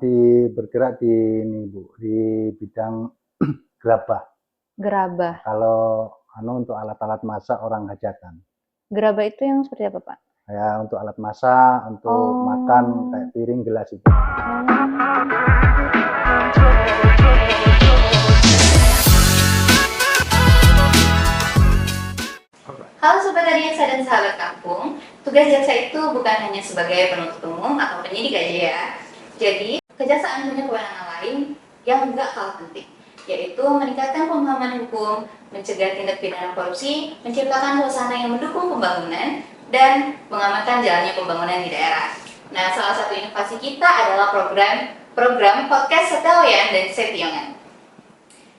bergerak di ini Bu, di bidang gerabah. Gerabah. Kalau untuk alat-alat masak orang hajatan. Gerabah itu yang seperti apa, Pak? Ya, untuk alat masak, untuk makan kayak piring, gelas itu. Halo Sobat Adiaksa dan sahabat kampung, tugas jaksa itu bukan hanya sebagai penuntut umum atau penyidik aja ya. Jadi, kejaksaan punya kewenangan lain yang enggak kalah penting, yaitu meningkatkan pemahaman hukum, mencegah tindak pidana korupsi, menciptakan suasana yang mendukung pembangunan, dan mengamankan jalannya pembangunan di daerah. Nah, salah satu inovasi kita adalah program podcast Seteloyan dan Setiongan.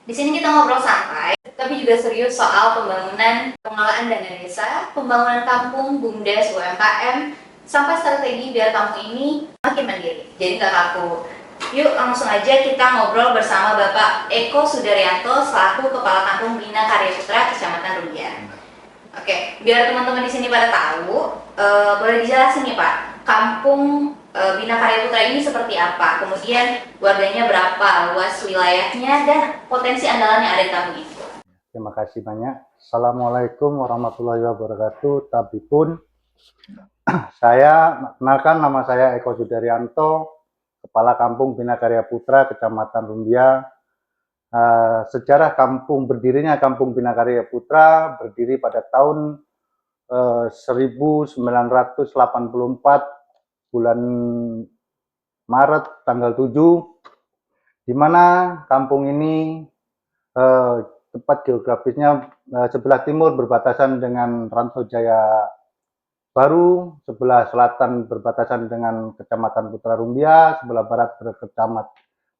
Di sini kita ngobrol santai, tapi juga serius soal pembangunan, pengelolaan dana desa, pembangunan kampung, BUMDes, UMKM, sampai strategi biar kampung ini makin mandiri, jadi nggak kaku. Yuk langsung aja kita ngobrol bersama Bapak Eko Sudaryanto selaku Kepala Kampung Bina Karya Putra, Kecamatan Rumbia. Oke, biar teman-teman di sini pada tahu, boleh dijelasin nih Pak, Kampung Bina Karya Putra ini seperti apa? Kemudian warganya berapa, luas wilayahnya, dan potensi andalan yang ada di kampung itu. Terima kasih banyak. Assalamualaikum warahmatullahi wabarakatuh. Tabipun, kenalkan nama saya Eko Sudaryanto, Kepala Kampung Bina Karya Putra, Kecamatan Rumbia. Sejarah berdirinya Kampung Bina Karya Putra berdiri pada tahun 1984, bulan Maret tanggal 7, di mana kampung ini tepat geografisnya sebelah timur berbatasan dengan Rantau Jaya Baru, sebelah selatan berbatasan dengan Kecamatan Putra Rumbia, sebelah barat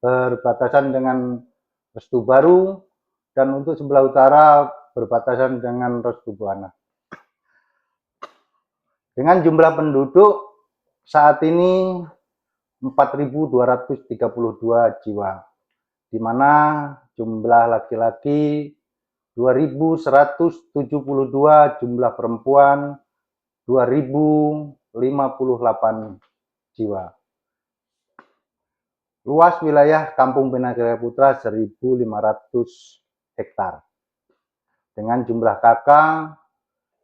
berbatasan dengan Restu Baru, dan untuk sebelah utara berbatasan dengan Restu Buana. Dengan jumlah penduduk saat ini 4.232 jiwa, di mana jumlah laki-laki 2.172, jumlah perempuan 2.058 jiwa. Luas wilayah Kampung Bina Karya Putra 1.500 hektar, dengan jumlah KK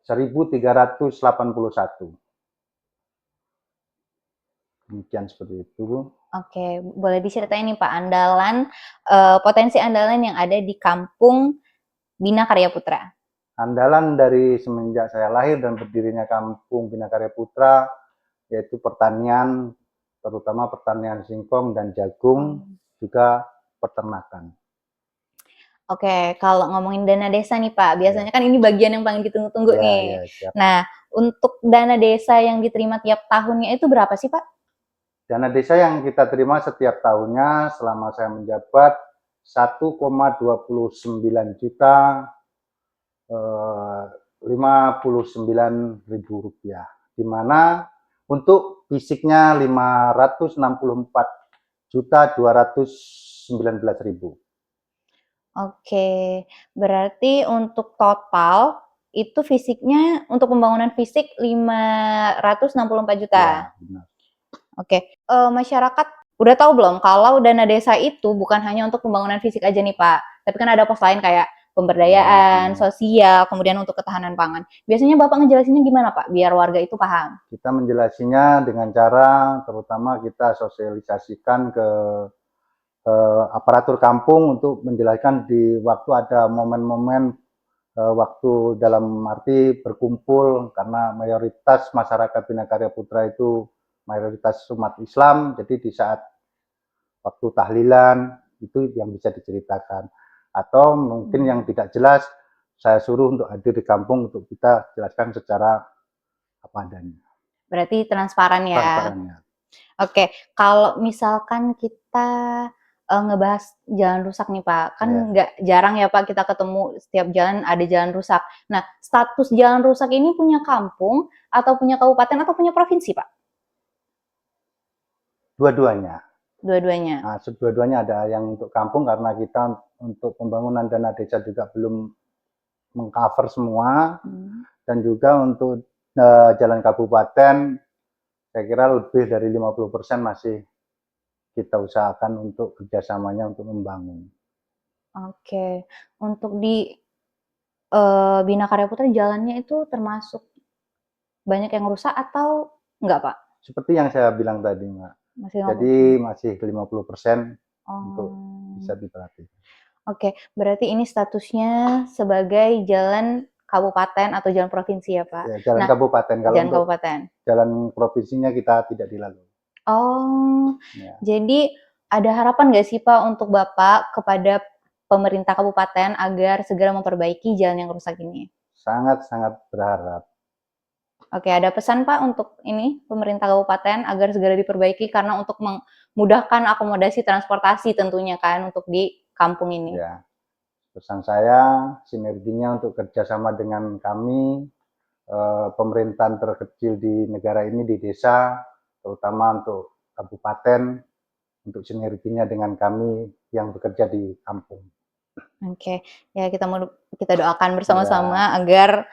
1.381. Demikian seperti itu, Bu. Oke, boleh diceritain nih Pak, potensi andalan yang ada di Kampung Bina Karya Putra. Andalan dari semenjak saya lahir dan berdirinya Kampung Bina Karya Putra yaitu pertanian, terutama pertanian singkong dan jagung, juga peternakan. Oke, kalau ngomongin dana desa nih Pak, biasanya kan ini bagian yang paling ditunggu-tunggu nih. Siap. Nah, untuk dana desa yang diterima tiap tahunnya itu berapa sih Pak? Dana desa yang kita terima setiap tahunnya selama saya menjabat 1,29 juta 59.000 rupiah, di mana untuk fisiknya 564.219.000. Oke, berarti untuk total itu fisiknya untuk pembangunan fisik 564 juta. Ya, benar. Oke, masyarakat udah tahu belum kalau dana desa itu bukan hanya untuk pembangunan fisik aja nih Pak, tapi kan ada pos lain kayak pemberdayaan, sosial, kemudian untuk ketahanan pangan. Biasanya Bapak ngejelasinnya gimana Pak, biar warga itu paham? Kita menjelasinya dengan cara terutama kita sosialisasikan ke aparatur kampung untuk menjelaskan di waktu ada momen-momen waktu dalam arti berkumpul, karena mayoritas masyarakat Bina Karya Putra itu mayoritas umat Islam, jadi di saat waktu tahlilan itu yang bisa diceritakan, atau mungkin yang tidak jelas saya suruh untuk hadir di kampung untuk kita jelaskan secara apa adanya. Berarti transparan ya. Transparannya. Oke, kalau misalkan kita ngebahas jalan rusak nih Pak, kan nggak jarang ya Pak kita ketemu setiap jalan ada jalan rusak. Nah, status jalan rusak ini punya kampung atau punya kabupaten atau punya provinsi Pak? Dua-duanya. Dua-duanya. Nah, dua-duanya ada yang untuk kampung karena kita untuk pembangunan dana desa juga belum mengcover semua, dan juga untuk jalan kabupaten saya kira lebih dari 50% masih kita usahakan untuk kerjasamanya untuk membangun. Oke, untuk di Bina Karya Putra jalannya itu termasuk banyak yang rusak atau enggak, Pak? Seperti yang saya bilang tadi, Mbak. Masih Jadi 50%. masih 50% untuk Oh. bisa diperhatikan. Oke, berarti ini statusnya sebagai jalan kabupaten atau jalan provinsi ya, Pak? Ya, jalan Nah, kabupaten. Kalau jalan untuk kabupaten. jalan provinsinya kita tidak dilalui. Oh, Ya, jadi ada harapan nggak sih Pak untuk Bapak kepada pemerintah kabupaten agar segera memperbaiki jalan yang rusak ini? sangat-sangat berharap. Oke, ada pesan Pak untuk ini pemerintah kabupaten agar segera diperbaiki karena untuk memudahkan akomodasi transportasi tentunya kan untuk di kampung ini. Ya, pesan saya sinerginya untuk kerjasama dengan kami, pemerintahan terkecil di negara ini, di desa, terutama untuk kabupaten, untuk sinerginya dengan kami yang bekerja di kampung. Oke, ya kita doakan Ya, bersama-sama agar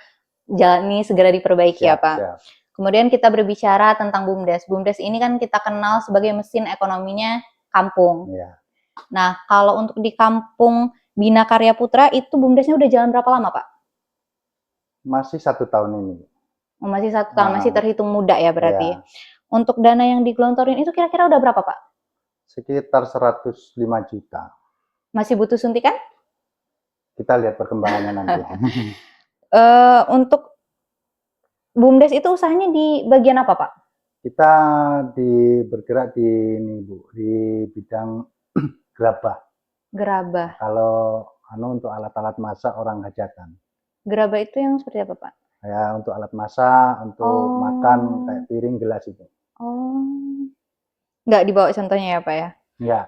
jalan ini segera diperbaiki ya siap, Pak. siap. Kemudian kita berbicara tentang BUMDes. BUMDes ini kan kita kenal sebagai mesin ekonominya kampung. Ya, Nah, kalau untuk di kampung Bina Karya Putra itu BUMDesnya udah jalan berapa lama Pak? masih 1 tahun ini. Oh, masih 1 tahun, masih terhitung muda ya berarti. Ya, Untuk dana yang digelontorin itu kira-kira udah berapa Pak? sekitar 105 juta. Masih butuh suntikan? Kita lihat perkembangannya nanti. Untuk BUMDes itu usahanya di bagian apa Pak? Kita bergerak di ini Bu, di bidang gerabah. Gerabah. Kalau untuk alat-alat masak orang hajatan. Gerabah itu yang seperti apa Pak? Ya, untuk alat masak, untuk makan kayak piring, gelas itu. Oh, nggak dibawa contohnya ya Pak ya? Ya,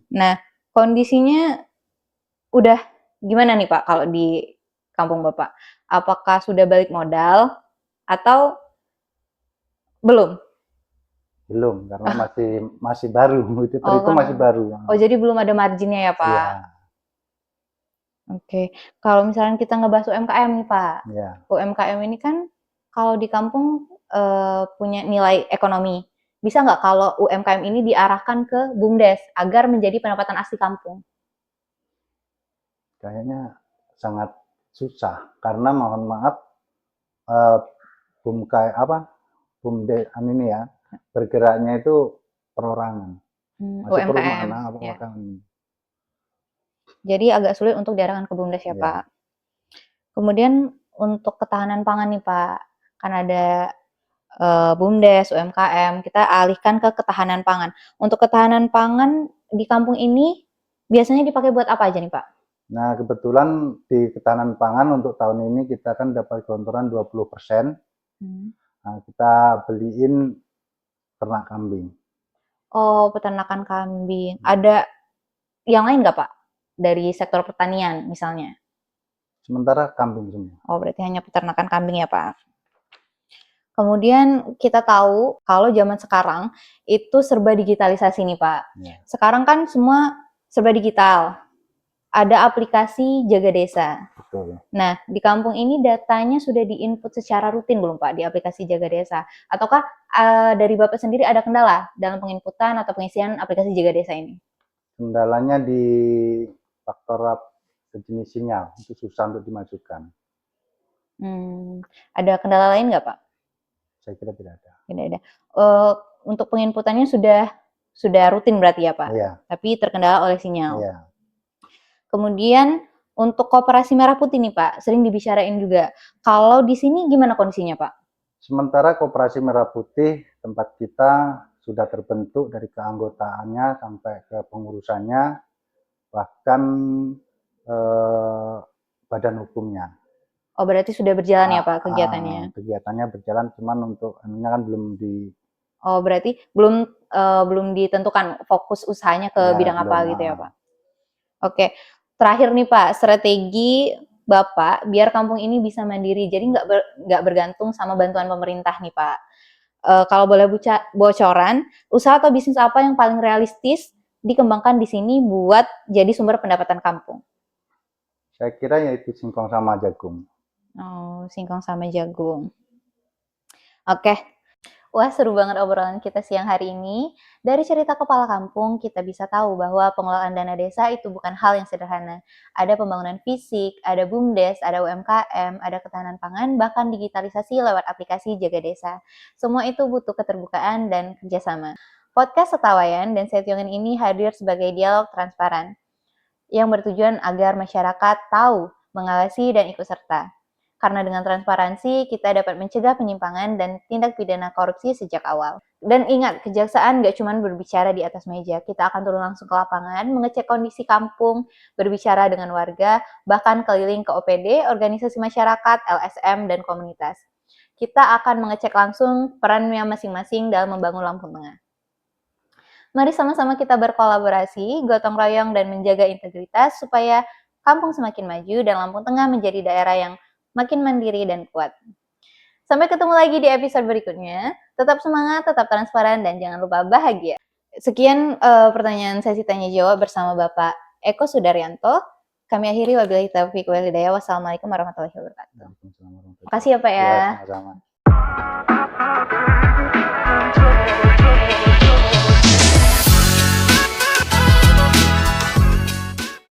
Nah, kondisinya udah gimana nih Pak kalau di kampung Bapak? Apakah sudah balik modal atau belum? belum karena masih baru. Itu terhitung masih baru. Oh, jadi belum ada marginnya ya Pak? Iya, Oke, kalau misalnya kita ngebahas UMKM nih Pak, iya. UMKM ini kan kalau di kampung punya nilai ekonomi. Bisa nggak kalau UMKM ini diarahkan ke BUMDes agar menjadi pendapatan asli kampung? Kayaknya sangat susah karena mohon maaf eh, ini ya bergeraknya itu perorangan. Masih UMKM, perumahan ya. ini. Jadi agak sulit untuk diarahkan ke BUMDes ya Ya. Pak. Kemudian untuk ketahanan pangan nih Pak, kan ada BUMDes, UMKM, kita alihkan ke ketahanan pangan. Untuk ketahanan pangan di kampung ini biasanya dipakai buat apa aja nih Pak? Nah, kebetulan di ketahanan pangan untuk tahun ini kita kan dapat gelontoran 20%. Nah, kita beliin ternak kambing. Oh, peternakan kambing. Ada yang lain nggak Pak? Dari sektor pertanian misalnya? Sementara kambing semua. Oh, berarti hanya peternakan kambing ya Pak? Kemudian kita tahu kalau zaman sekarang itu serba digitalisasi nih Pak. Ya. Sekarang kan semua serba digital. Ada aplikasi Jaga Desa. Betul. Nah, di kampung ini datanya sudah diinput secara rutin belum Pak di aplikasi Jaga Desa? Ataukah dari Bapak sendiri ada kendala dalam penginputan atau pengisian aplikasi Jaga Desa ini? Kendalanya di faktor sejenis sinyal, itu susah untuk dimasukkan. Ada kendala lain nggak Pak? Saya kira tidak ada. Tidak ada. Untuk penginputannya sudah rutin berarti ya Pak? Iya. Tapi terkendala oleh sinyal. Iya. Kemudian untuk Koperasi Merah Putih nih Pak, sering dibicarain juga. Kalau di sini gimana kondisinya Pak? Sementara Koperasi Merah Putih tempat kita sudah terbentuk dari keanggotaannya sampai ke pengurusannya, bahkan badan hukumnya. Oh, berarti sudah berjalan ya Pak kegiatannya? Kegiatannya berjalan, cuman untuk anunya kan belum di. Oh, berarti belum ditentukan fokus usahanya ke bidang apa gitu ya Pak? Oke, terakhir nih Pak, strategi Bapak biar kampung ini bisa mandiri, jadi nggak bergantung sama bantuan pemerintah nih Pak. Kalau boleh bocoran, usaha atau bisnis apa yang paling realistis dikembangkan di sini buat jadi sumber pendapatan kampung? Saya kira yaitu singkong sama jagung. Oh, singkong sama jagung. Oke. Wah, seru banget obrolan kita siang hari ini. Dari cerita kepala kampung, kita bisa tahu bahwa pengelolaan dana desa itu bukan hal yang sederhana. Ada pembangunan fisik, ada BUMDes, ada UMKM, ada ketahanan pangan, bahkan digitalisasi lewat aplikasi Jaga Desa. Semua itu butuh keterbukaan dan kerjasama. Podcast Setawayan dan Setiongan ini hadir sebagai dialog transparan yang bertujuan agar masyarakat tahu, mengawasi, dan ikut serta. Karena dengan transparansi, kita dapat mencegah penyimpangan dan tindak pidana korupsi sejak awal. Dan ingat, kejaksaan gak cuma berbicara di atas meja. Kita akan turun langsung ke lapangan, mengecek kondisi kampung, berbicara dengan warga, bahkan keliling ke OPD, organisasi masyarakat, LSM, dan komunitas. Kita akan mengecek langsung perannya masing-masing dalam membangun Lampung Tengah. Mari sama-sama kita berkolaborasi, gotong royong, dan menjaga integritas supaya kampung semakin maju dan Lampung Tengah menjadi daerah yang makin mandiri dan kuat. Sampai ketemu lagi di episode berikutnya. Tetap semangat, tetap transparan, dan jangan lupa bahagia. Sekian pertanyaan sesi tanya jawab bersama Bapak Eko Sudaryanto. Kami akhiri wabillahi taufiq wal hidayah. Wassalamualaikum warahmatullahi wabarakatuh. Waalaikumsalam warahmatullahi Makasih ya Pak ya. wabarakatuh. Ya, sama-sama.